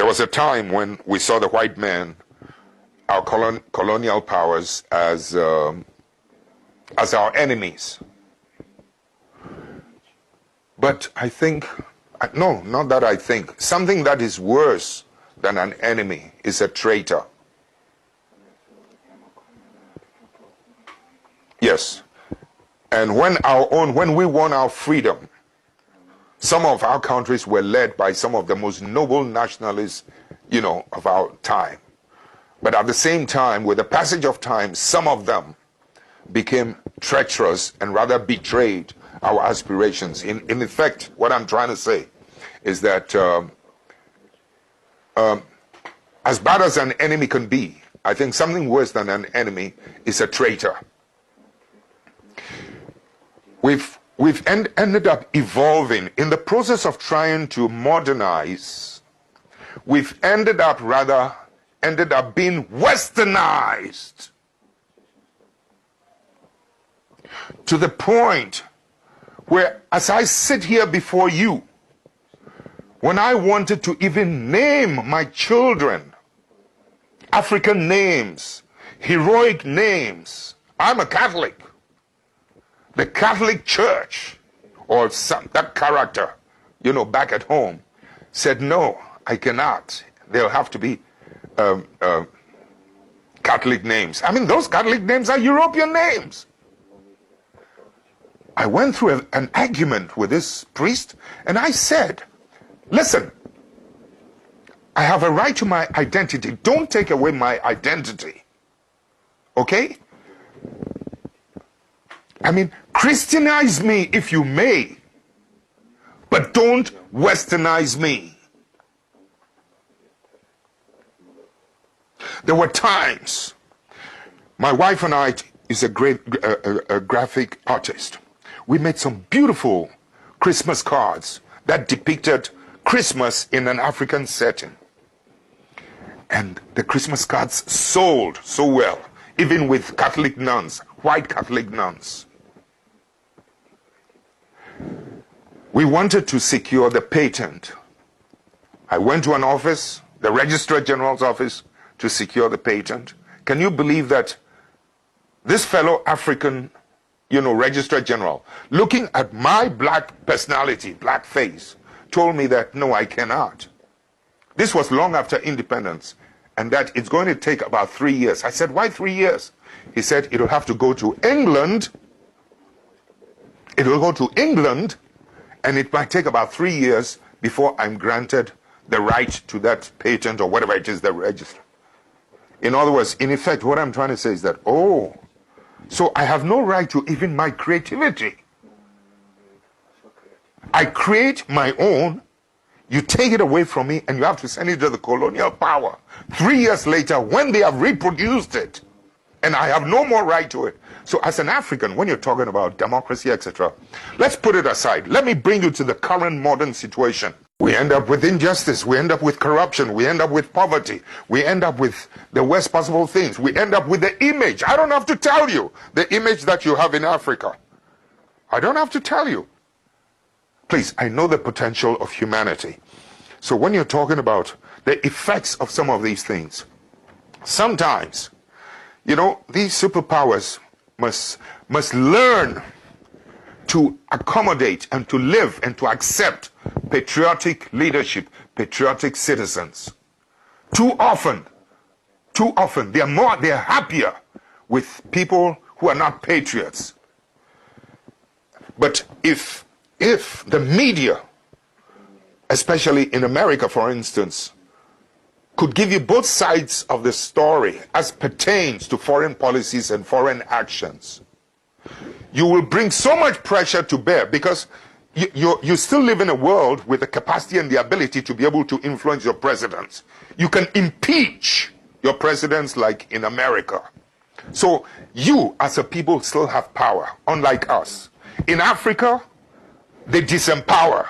There was a time when we saw the white man, our colonial powers, as our enemies. But I think, no, not that I think, something that is worse than an enemy is a traitor. Yes. And when we won our freedom, some of our countries were led by some of the most noble nationalists, of our time. But at the same time, with the passage of time, some of them became treacherous and rather betrayed our aspirations. In effect, what I'm trying to say is that as bad as an enemy can be, I think something worse than an enemy is a traitor. We've ended up evolving in the process of trying to modernize. We've ended up being westernized to the point where, as I sit here before you, when I wanted to even name my children African names, heroic names, I'm a Catholic. The Catholic Church, or that character, back at home, said, no, I cannot. They'll have to be Catholic names. I mean, those Catholic names are European names. I went through an argument with this priest, and I said, listen, I have a right to my identity. Don't take away my identity. Okay? I mean, Christianize me if you may, but don't westernize me. There were times, my wife and I is a great graphic artist. We made some beautiful Christmas cards that depicted Christmas in an African setting. And the Christmas cards sold so well, even with Catholic nuns, white Catholic nuns. We wanted to secure the patent. I went to an office, the Registrar General's office, to secure the patent. Can you believe that this fellow African, Registrar General, looking at my black personality, black face, told me that, no, I cannot. This was long after independence, and that it's going to take about 3 years. I said, why 3 years? He said, it'll have to go to England. It will go to England, and it might take about 3 years before I'm granted the right to that patent or whatever it is they register. In other words, in effect, what I'm trying to say is that, so I have no right to even my creativity. I create my own, you take it away from me, and you have to send it to the colonial power. 3 years later, when they have reproduced it, and I have no more right to it. So as an African, when you're talking about democracy, etc., let's put it aside. Let me bring you to the current modern situation. We end up with injustice. We end up with corruption. We end up with poverty. We end up with the worst possible things. We end up with the image. I don't have to tell you the image that you have in Africa. I don't have to tell you. Please, I know the potential of humanity. So when you're talking about the effects of some of these things, sometimes, these superpowers must learn to accommodate and to live and to accept patriotic leadership, patriotic citizens. Too often, they're happier with people who are not patriots. But if the media, especially in America, for instance, could give you both sides of the story as pertains to foreign policies and foreign actions, you will bring so much pressure to bear, because you still live in a world with the capacity and the ability to be able to influence your presidents. You can impeach your presidents like in America. So you as a people still have power, unlike us. In Africa, they disempower.